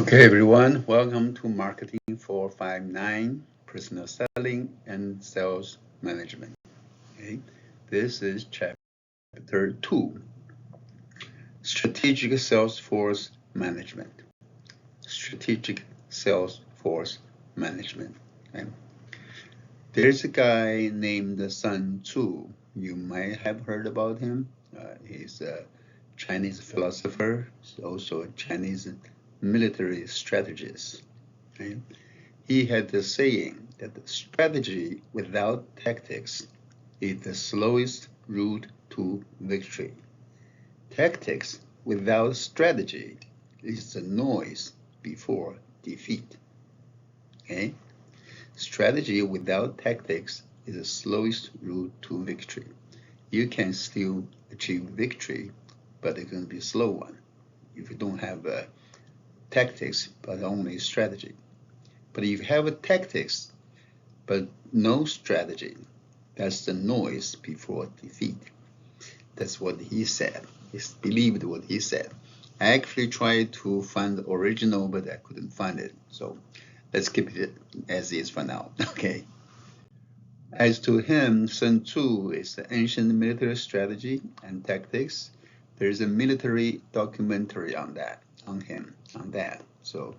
Okay, everyone, welcome to Marketing 459, Personal Selling and Sales Management. Okay, this is chapter 2, Strategic Sales Force Management. Strategic Sales Force Management. Okay. There's a guy named Sun Tzu. You might have heard about him. He's a Chinese philosopher, he's also a Chinese military strategist. Okay? He had the saying that the strategy without tactics is the slowest route to victory. Tactics without strategy is the noise before defeat. Okay? Strategy without tactics is the slowest route to victory. You can still achieve victory, but it's going to be a slow one if you don't have tactics but only strategy. But if you have a tactics but no strategy, that's the noise before defeat. That's what he said. He believed what he said. I actually tried to find the original, but I couldn't find it. So let's keep it as is for now. Okay. As to him, Sun Tzu is the ancient military strategy and tactics. There's a military documentary on that. So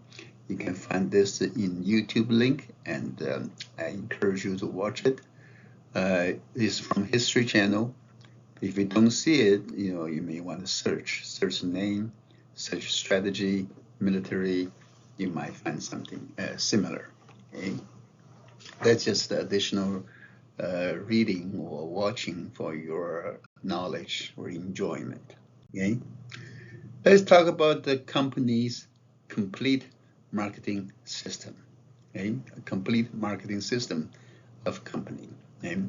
you can find this in YouTube link, and I encourage you to watch it. It's from History Channel. If you don't see it, you may want to search the name, search strategy, military. You might find something similar. Okay? That's just additional reading or watching for your knowledge or enjoyment. Okay? Let's talk about the company's complete marketing system. Okay? A complete marketing system of company. Okay?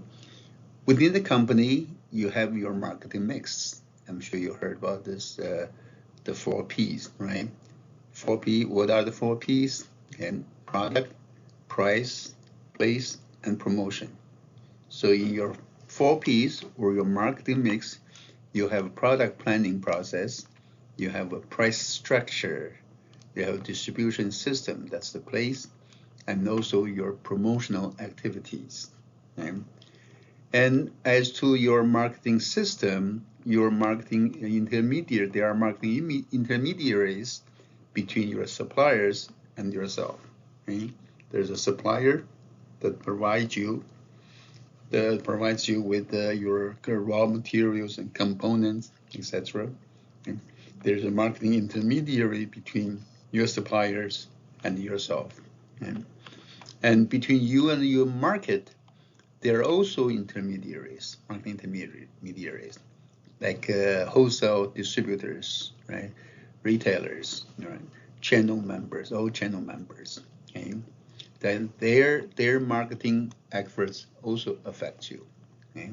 Within the company, you have your marketing mix. I'm sure you heard about this, the 4 Ps, right? 4P, what are the 4 Ps? Okay? Product, price, place, and promotion. So in your 4 Ps or your marketing mix, you have a product planning process, you have a price structure, you have a distribution system, that's the place, and also your promotional activities. Okay? And as to your marketing system, your marketing intermediary, there are marketing intermediaries between your suppliers and yourself. Okay? There's a supplier that provides you with your raw materials and components, etc. Okay? There's a marketing intermediary between your suppliers and yourself. Okay? And between you and your market, there are also intermediaries, marketing intermediaries, like wholesale distributors, right? Retailers, right? Channel members, all channel members. Okay? Then their marketing efforts also affect you. Okay?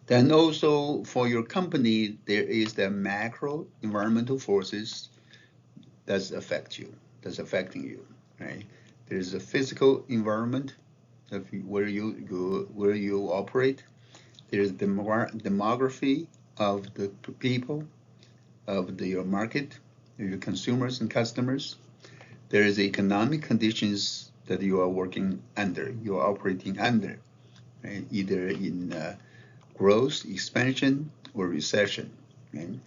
Then also for your company, there is the macro environmental forces that's affecting you, right? There's a physical environment of where you operate. There's the demography of the people of your market, your consumers and customers. There is economic conditions that you are working under, you are operating under, right? Either in growth, expansion, or recession. Right?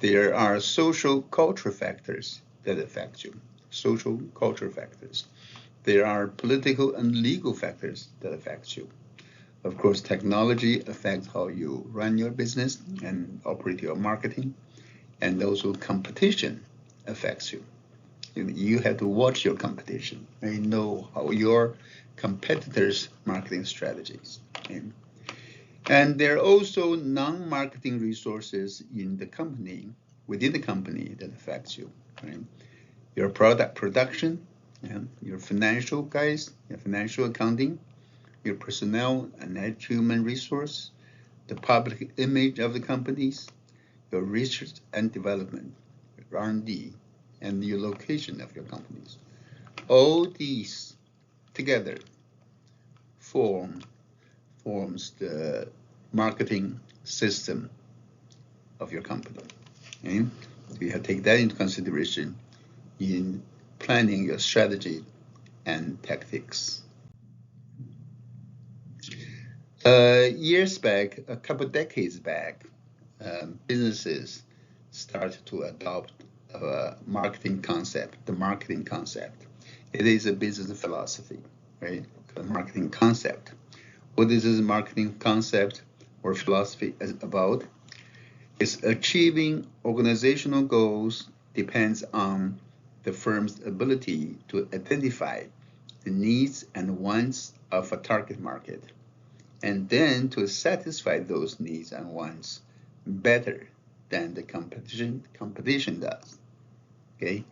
There are social culture factors that affect you, social culture factors. There are political and legal factors that affect you. Of course, technology affects how you run your business and operate your marketing, and also competition affects you. You have to watch your competition and know how your competitors' marketing strategies. Okay? And there are also non-marketing resources in the company, within the company, that affects you. Right? Your product production, your financial guys, your financial accounting, your personnel and human resource, the public image of the companies, your research and development, your R&D, and your location of your companies. All these together forms the marketing system of your company. Okay? So you have to take that into consideration in planning your strategy and tactics. Years back, a couple decades back, businesses started to adopt a marketing concept, the marketing concept. It is a business philosophy, right? The marketing concept. What is this marketing concept or philosophy about? It's achieving organizational goals depends on the firm's ability to identify the needs and wants of a target market, and then to satisfy those needs and wants better than the competition does. Okay,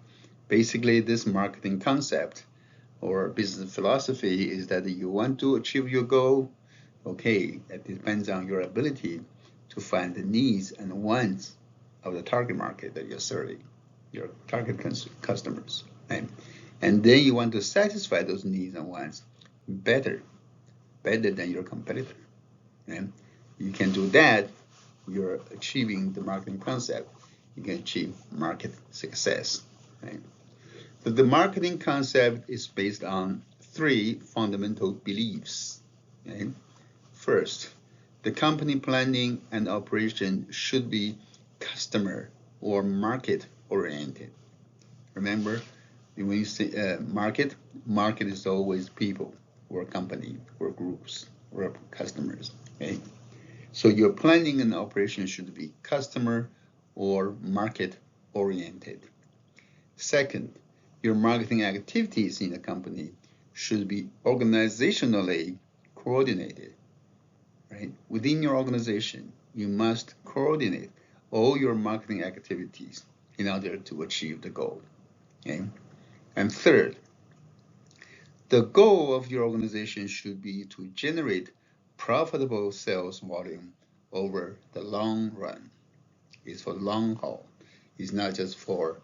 basically this marketing concept or business philosophy is that you want to achieve your goal. Okay, it depends on your ability to find the needs and wants of the target market that you're serving, your target customers, right? And then you want to satisfy those needs and wants better than your competitor. And you can do that, you're achieving the marketing concept. You can achieve market success. Right? So the marketing concept is based on 3 fundamental beliefs. Okay? First, the company planning and operation should be customer or market oriented. Remember, when you say market is always people or company or groups or customers. Okay? So your planning and operation should be customer or market oriented. Second, your marketing activities in the company should be organizationally coordinated. Right? Within your organization, you must coordinate all your marketing activities in order to achieve the goal. Okay? And third, the goal of your organization should be to generate profitable sales volume over the long run. It's for long haul. It's not just for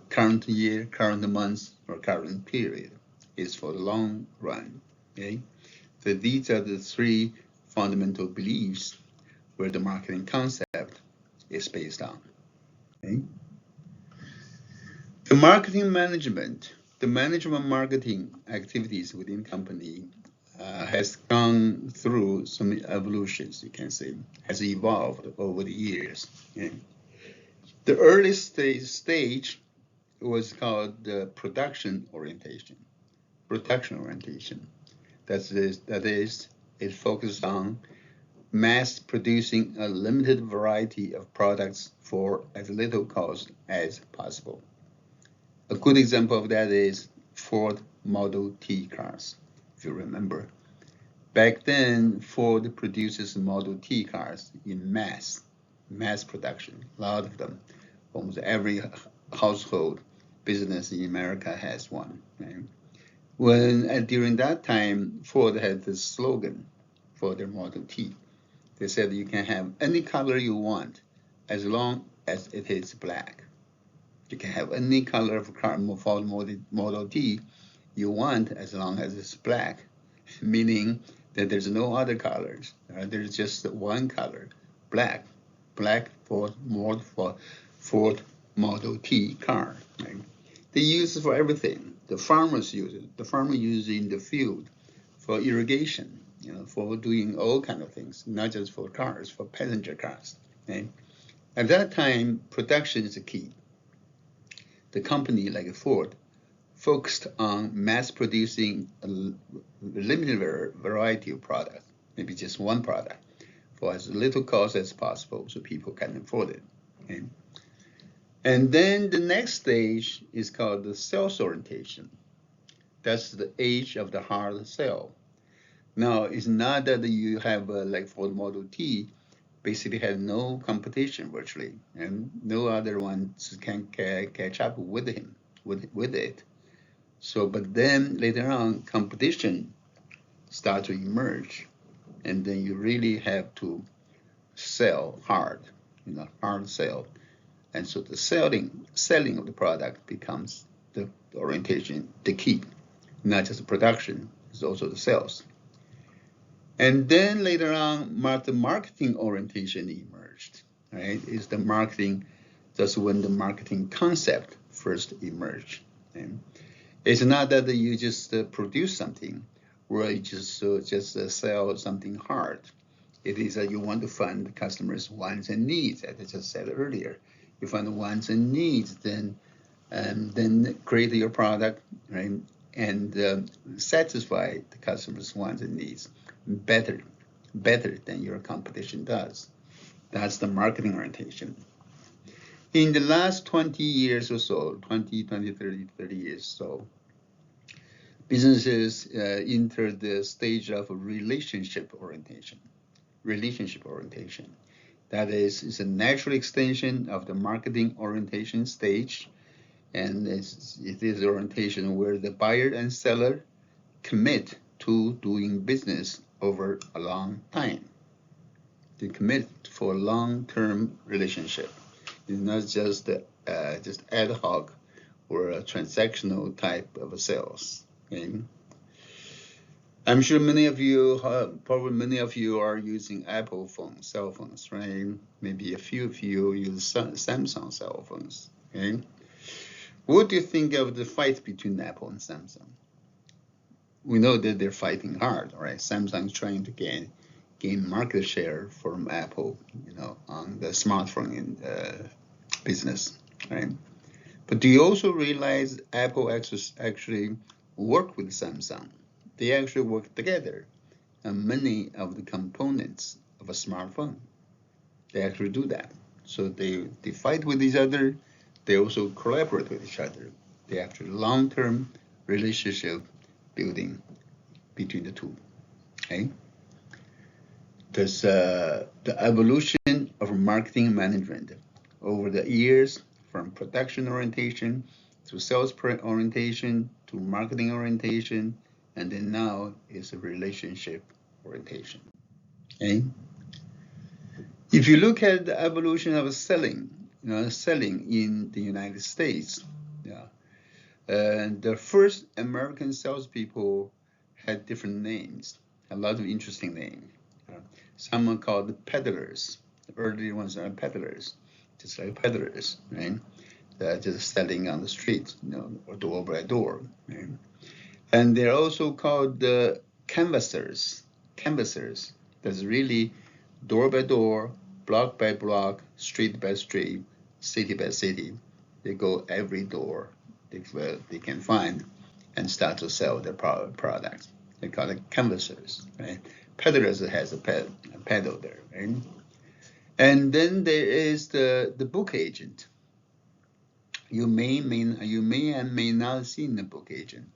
current year, current month, or current period. It's for the long run. Okay? So these are the 3 fundamental beliefs where the marketing concept is based on. Okay? The marketing management, the management marketing activities within company has gone through some evolutions, you can say, has evolved over the years. Okay? The early stage was called the production orientation. That is, it focused on mass producing a limited variety of products for as little cost as possible. A good example of that is Ford Model T cars, if you remember. Back then, Ford produces Model T cars in mass production, a lot of them. Almost every household business in America has one. Right? During that time, Ford had this slogan for their Model T. They said you can have any color you want as long as it is black. You can have any color of car Ford Model T you want as long as it's black, meaning that there's no other colors. There's just one color, black for Ford Model T car. Right? They use it for everything. The farmers use it. The farmer uses it in the field for irrigation, for doing all kind of things, not just for cars, for passenger cars. Okay? At that time, production is the key. The company like Ford focused on mass producing a limited variety of products, maybe just one product, for as little cost as possible so people can afford it. Okay? And then the next stage is called the sales orientation. That's the age of the hard sell. Now, it's not that you have like Ford Model T, basically had no competition virtually, and no other ones can catch up with it. So, but then later on, competition start to emerge, and then you really have to sell hard, hard sell. And so the selling of the product becomes the orientation, the key, not just the production, it's also the sales. And then later on, the marketing orientation emerged, right? Is the marketing, that's when the marketing concept first emerge. And it's not that you just produce something, or you just sell something hard. It is that you want to find the customers' wants and needs, as I just said earlier. You find the wants and needs, then create your product, right, and satisfy the customers' wants and needs better than your competition does. That's the marketing orientation. In the last 20 years or so, 20, 30 years so, businesses entered the stage of relationship orientation. That is a natural extension of the marketing orientation stage, and it is the orientation where the buyer and seller commit to doing business over a long time. They commit for a long-term relationship. It's not just ad hoc or a transactional type of sales. Okay? I'm sure many of you are using Apple phones, cell phones, right? Maybe a few of you use Samsung cell phones. Okay? What do you think of the fight between Apple and Samsung? We know that they're fighting hard, right? Samsung's trying to gain market share from Apple, on the smartphone business, right? But do you also realize Apple actually work with Samsung? They actually work together on many of the components of a smartphone. They actually do that. So they fight with each other. They also collaborate with each other. They actually long-term relationship building between the two. Okay. There's the evolution of marketing management over the years, from production orientation to sales orientation to marketing orientation, and then now is a relationship orientation. Okay. If you look at the evolution of selling in the United States, the first American salespeople had different names, a lot of interesting names. Some are called peddlers. The early ones are peddlers, just like peddlers, right? Just selling on the street, or door by door. Right? And they're also called canvassers. That's really door by door, block by block, street by street, city by city. They go every door they can find and start to sell their products. They call it canvassers, right? Peddlers has a pedal there, right? And then there is the book agent. You may and may not have seen the book agent.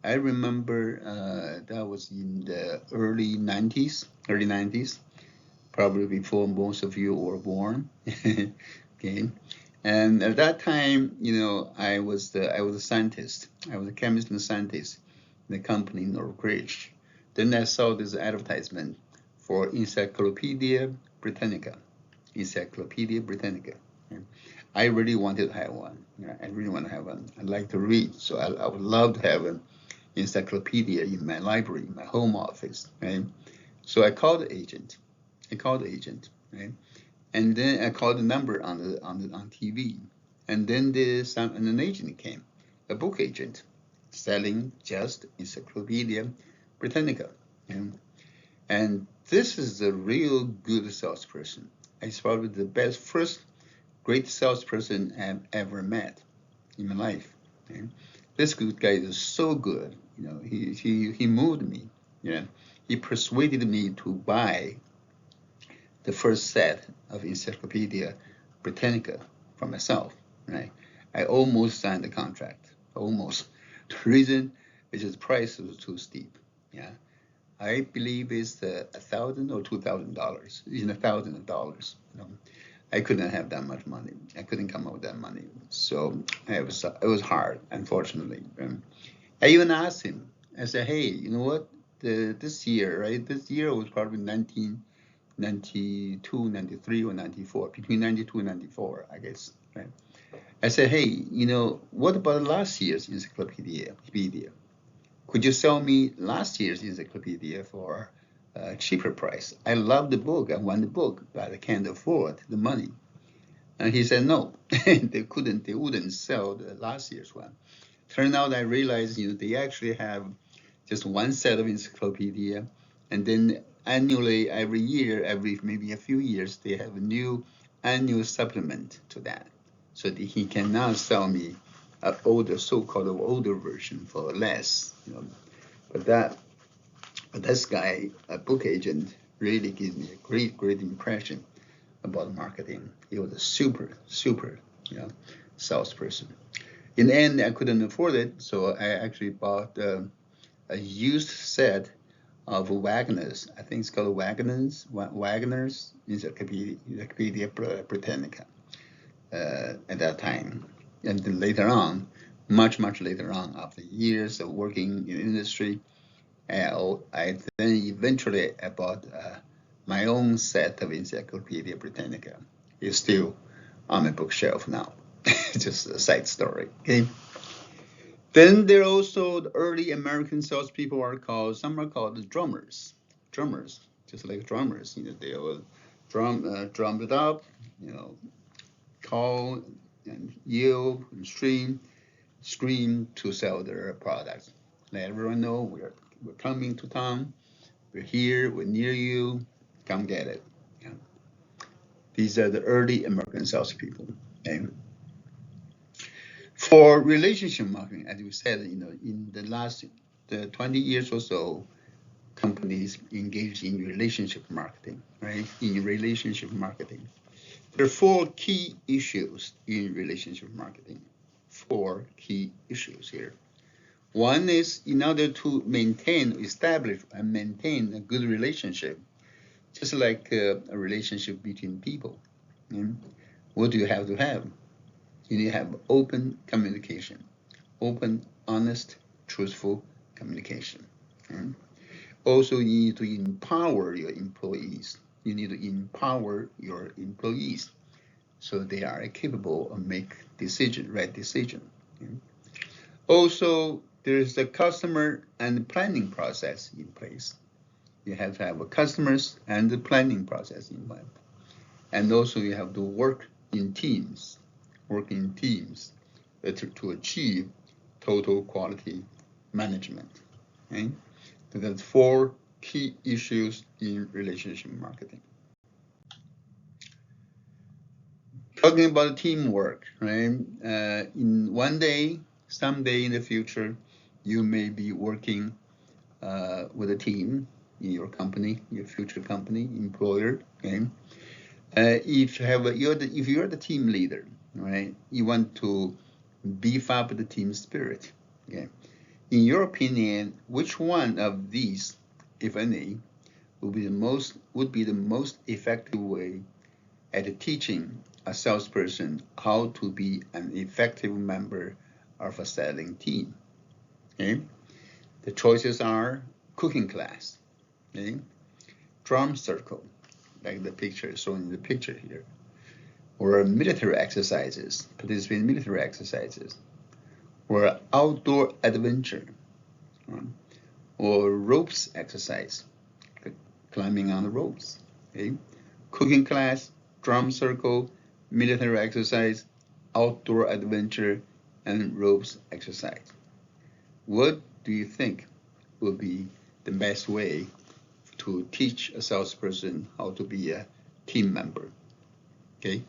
I remember that was in the early 90s, probably before most of you were born. Okay, and at that time, I was a scientist. I was a chemist and scientist in the company Northridge. Then I saw this advertisement for Encyclopedia Britannica. I really wanted to have one. I really want to have one. I like to read, so I would love to have an encyclopedia in my library, in my home office, right? So I called the agent. Right? And then I called the number on TV, and then an agent came, a book agent, selling just Encyclopedia Britannica, and this is a real good salesperson. He's probably the first great salesperson I've ever met in my life. Okay? This good guy is so good. He moved me. He persuaded me to buy the first set of Encyclopedia Britannica for myself. Right? I almost signed the contract. Almost. The reason is the price was too steep. Yeah. I believe it's $1,000 or $2,000. In $1,000. I couldn't have that much money. I couldn't come up with that money. So it was hard, unfortunately. I even asked him. I said, "Hey, you know what? This year, right? This year was probably 1992, 93, or 94. Between 92 and 94, I guess. Right? I said, hey, what about last year's encyclopedia? Could you sell me last year's encyclopedia for a cheaper price? I love the book. I want the book, but I can't afford the money." And he said no, they wouldn't sell the last year's one. Turned out I realized, they actually have just one set of encyclopedia, and then annually, every year, every maybe a few years, they have a new annual supplement to that, so that he can now sell me an older, so-called older version for less. But this guy, a book agent, really gave me a great impression about marketing. He was a super, salesperson. In the end, I couldn't afford it, so I actually bought a used set of Wagner's. I think it's called Wagner's Encyclopedia Britannica at that time. And then later on, much later on, after years of working in the industry, I then eventually bought my own set of Encyclopedia Britannica. It's still on my bookshelf now. Just a side story. Okay. Then there are also the early American salespeople some are called drummers. Drummers, just like drummers. They will drum it up, call and yell and scream to sell their products. Let everyone know we're coming to town. We're here. We're near you. Come get it. Yeah. These are the early American salespeople. Okay. For relationship marketing, as we said, in the last 20 years or so, companies engage in relationship marketing, right? In relationship marketing, there are four key issues in relationship marketing. Four key issues here. One is, in order to establish and maintain a good relationship, just like a relationship between people, what do you have to have? You need to have open communication, open, honest, truthful communication. Also, you need to empower your employees. You need to empower your employees so they are capable of make right decision. Also, there is the customer and planning process in place. You have to have a customers and the planning process in place. And also you have to work in teams to achieve total quality management. Okay? So that's four key issues in relationship marketing. Talking about teamwork, right? In one day, someday in the future, you may be working with a team in your company, your future company, employer. Okay. If you're the team leader, right? You want to beef up the team spirit. Okay. In your opinion, which one of these, if any, would be the most effective way at teaching a salesperson how to be an effective member of a selling team? Okay. The choices are cooking class, okay? Drum circle, like the picture shown in the picture here, or military exercises, participate in military exercises, or outdoor adventure, or ropes exercise, climbing on the ropes. Okay? Cooking class, drum circle, military exercise, outdoor adventure, and ropes exercise. What do you think will be the best way to teach a salesperson how to be a team member? Okay,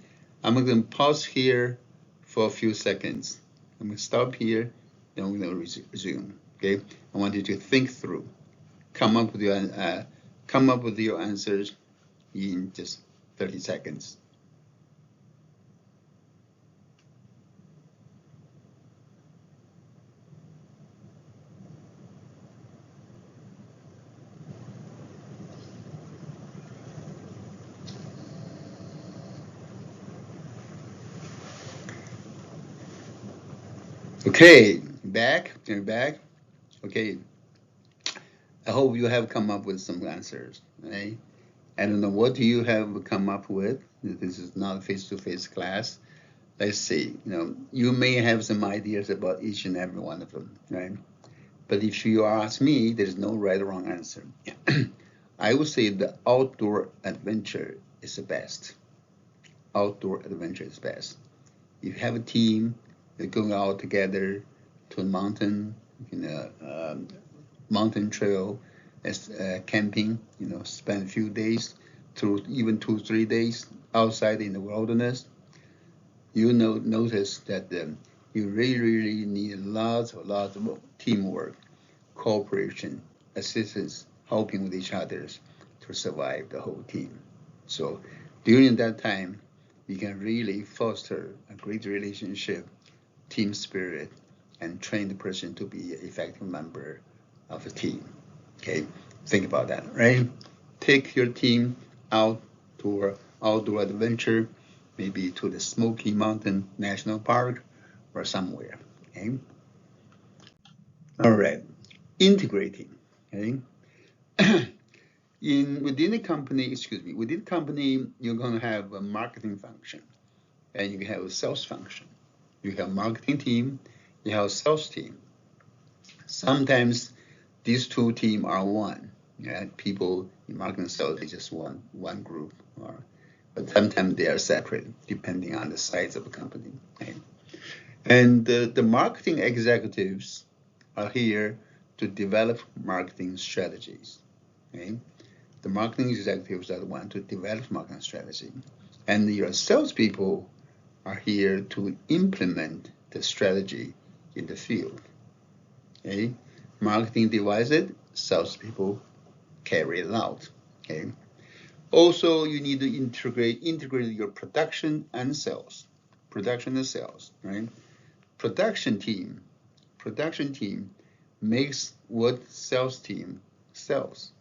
I'm going to pause here for a few seconds. I'm going to stop here, then we're going to resume. Okay, I want you to think through, come up with your answers in just 30 seconds. Okay, you're back. Okay, I hope you have come up with some answers, right? I don't know what you have come up with. This is not a face-to-face class. Let's see, you may have some ideas about each and every one of them, right? But if you ask me, there's no right or wrong answer. I would say the outdoor adventure is the best. outdoor adventure is best. If you have a team, you're going out together to a mountain, mountain trail, as camping, spend a few days, through even 2-3 days outside in the wilderness, you notice that you really need lots of teamwork, cooperation, assistance, helping with each other to survive the whole team. So during that time, you can really foster a great relationship, team spirit, and train the person to be an effective member of a team. Okay, think about that, right? Take your team out to an outdoor adventure, maybe to the Smoky Mountain National Park or somewhere. Okay. All right. Integrating. Okay. Within the company, you're going to have a marketing function, and you have a sales function. You have a marketing team, you have a sales team. Sometimes these two teams are one. People in marketing and sales, they just one group, but sometimes they are separate depending on the size of the company. Okay? And the marketing executives are here to develop marketing strategies. Okay? The marketing executives are the ones to develop marketing strategy. And your salespeople are here to implement the strategy in the field. Okay? Marketing devises it, salespeople carry it out. Okay? Also, you need to integrate your production and sales. Right? Production team makes what sales team sells.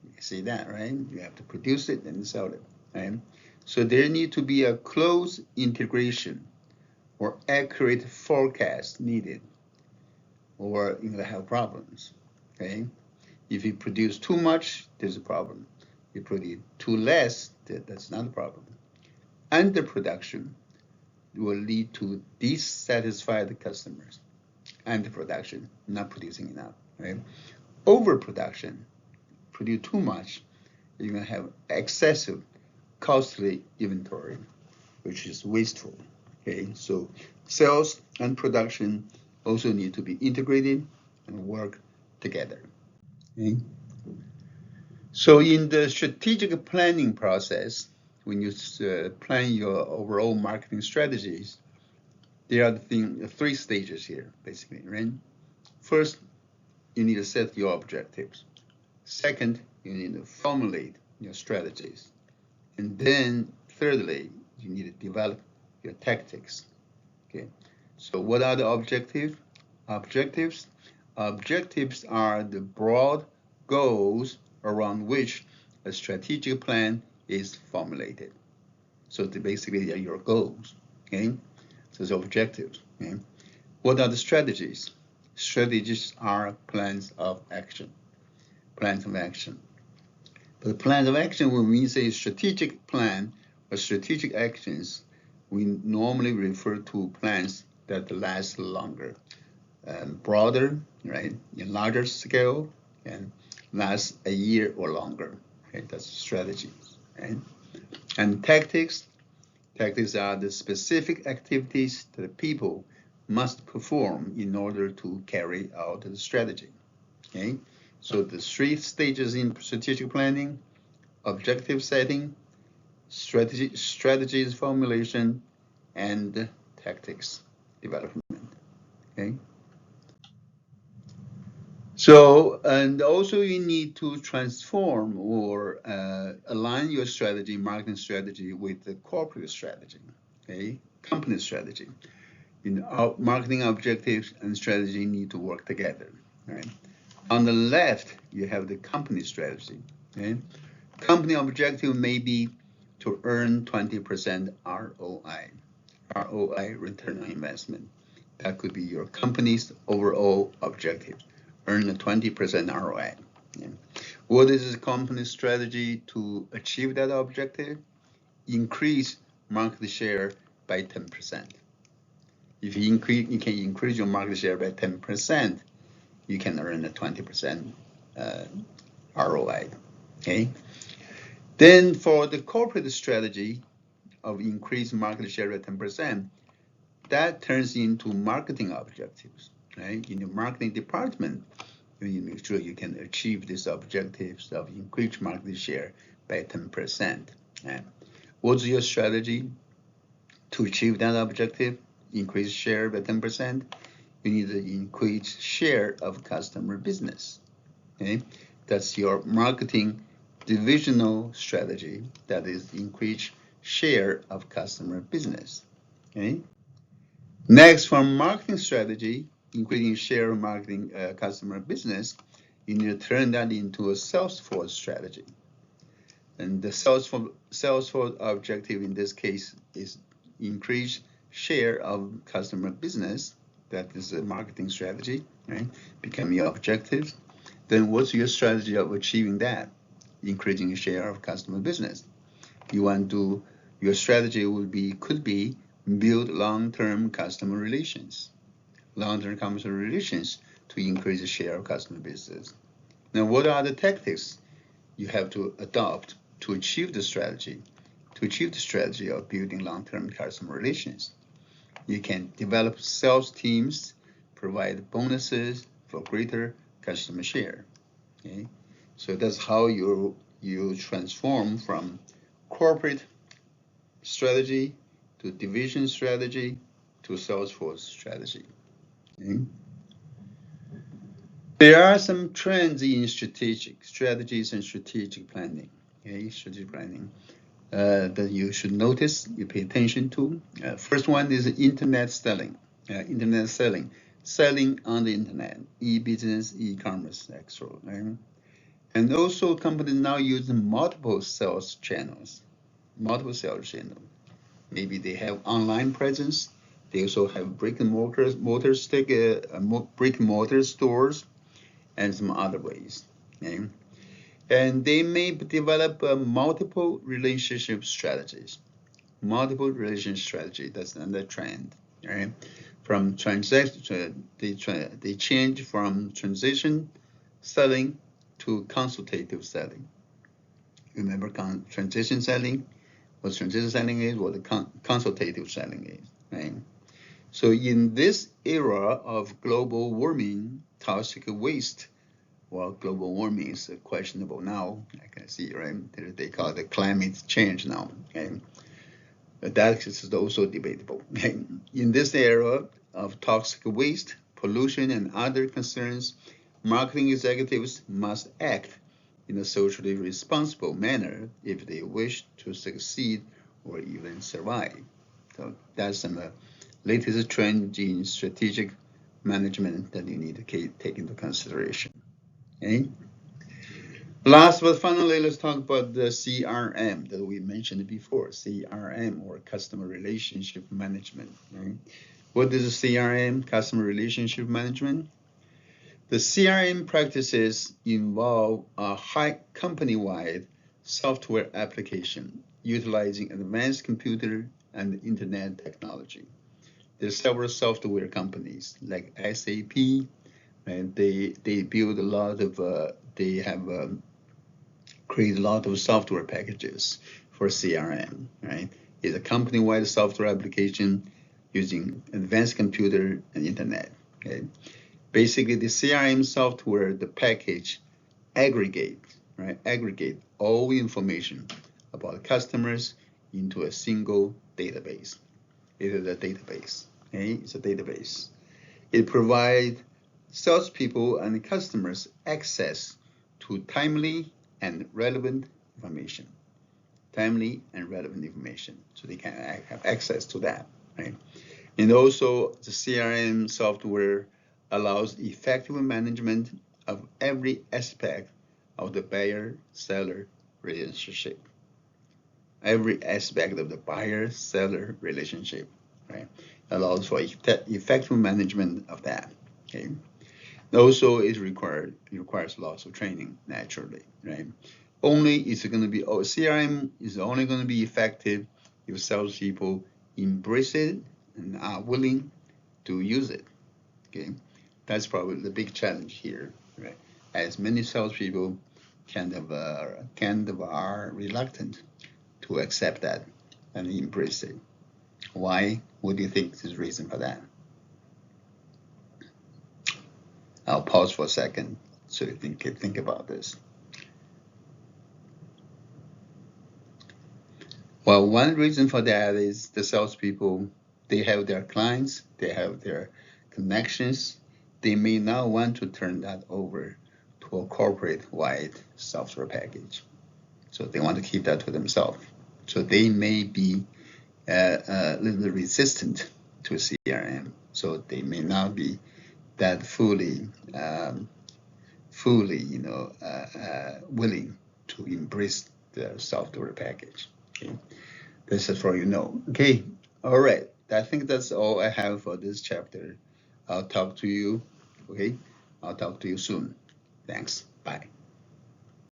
You see that, right? You have to produce it and sell it, right? So there need to be a close integration or accurate forecast needed, or you're gonna have problems, okay? If you produce too much, there's a problem. If you produce too less, that's not a problem. Underproduction will lead to dissatisfied customers. Underproduction, not producing enough, right? Overproduction, produce too much, you're going to have excessive, costly inventory, which is wasteful. Okay, so sales and production also need to be integrated and work together. Okay. So in the strategic planning process, when you plan your overall marketing strategies, there are three stages here, basically, right? First, you need to set your objectives. Second, you need to formulate your strategies. And then thirdly, you need to develop your tactics. Okay. So what are the objectives? Objectives are the broad goals around which a strategic plan is formulated. So basically they are your goals. Okay. So the objectives. Okay. What are the strategies? Strategies are plans of action. Plans of action. But plans of action, when we say strategic plan or strategic actions, we normally refer to plans that last longer, broader, right, in larger scale, and last a year or longer. Okay, that's strategies. Right? And tactics are the specific activities that people must perform in order to carry out the strategy. Okay, so the three stages in strategic planning: objective setting, strategies formulation, and tactics development. Okay. So, and also you need to transform or align your strategy, marketing strategy, with the corporate strategy, okay, company strategy. Our marketing objectives and strategy need to work together. Right? On the left, you have the company strategy. Okay? Company objective may be to earn 20% ROI, return on investment. That could be your company's overall objective, earn a 20% ROI. Yeah. What is the company's strategy to achieve that objective? Increase market share by 10%. If you can increase your market share by 10%, you can earn a 20% ROI. Okay. Then for the corporate strategy, of increased market share at 10%, that turns into marketing objectives, right? In the marketing department, you need to make sure you can achieve these objectives of increased market share by 10%. And what's your strategy to achieve that objective? Increase share by 10%. You need to increase share of customer business. Okay, that's your marketing divisional strategy. That is increase share of customer business. Okay. Next, from marketing strategy, increasing share of marketing customer business, you need to turn that into a sales force strategy. And the sales force objective in this case is increase share of customer business. That is a marketing strategy, right? Become your objectives. Then what's your strategy of achieving that? Increasing share of customer business. You want to, your strategy could be build long-term customer relations. Long-term customer relations to increase the share of customer business. Now, what are the tactics you have to adopt to achieve the strategy? To achieve the strategy of building long-term customer relations, you can develop sales teams, provide bonuses for greater customer share. Okay, so that's how you transform from corporate strategy to division strategy to sales force strategy. Okay. There are some trends in strategies and strategic planning. Okay, strategic planning that you should notice, you pay attention to. First one is internet selling. Selling on the internet, e-business, e-commerce, etc. Right? And also companies now use multiple sales channels. Maybe they have online presence. They also have brick and mortar stores and some other ways. Okay? And they may develop multiple relationship strategies. That's another trend. Right? From transaction, they change from transition selling to consultative selling. Remember transition selling? What transition selling is, what the consultative selling is. Right? So in this era of global warming, toxic waste, well, global warming is questionable now. I can see, right? They call it climate change now. Okay? That is also debatable. Okay? In this era of toxic waste, pollution, and other concerns, marketing executives must act in a socially responsible manner if they wish to succeed or even survive. So that's some latest trend in strategic management that you need to take into consideration. Okay. Last but finally, let's talk about the CRM that we mentioned before. CRM, or customer relationship management. Right? What is a CRM, customer relationship management? The CRM practices involve a high company-wide software application utilizing advanced computer and internet technology. There are several software companies like SAP, and they build a lot of they have create a lot of software packages for CRM. Right, it's a company-wide software application using advanced computer and internet. Okay, basically the CRM software, the package aggregate all information about customers into a single database. It is a database. Okay, it's a database. It provides salespeople and customers access to timely and relevant information. So they can have access to that. Right? And also the CRM software allows effective management of every aspect of the buyer-seller relationship. Right? Allows for effective management of that. Okay. Also, it requires lots of training naturally. Right? CRM is only going to be effective if salespeople embrace it and are willing to use it. Okay, that's probably the big challenge here. Right? As many salespeople kind of are reluctant to accept that and embrace it. Why? What do you think is the reason for that? I'll pause for a second so you can think about this. Well, one reason for that is the salespeople, they have their clients, they have their connections. They may not want to turn that over to a corporate-wide software package. So they want to keep that to themselves. So they may be a little bit resistant to CRM. So they may not be that fully, willing to embrace the software package. Okay? This is for you know. Okay, all right. I think that's all I have for this chapter. I'll talk to you. Okay, I'll talk to you soon. Thanks. Bye.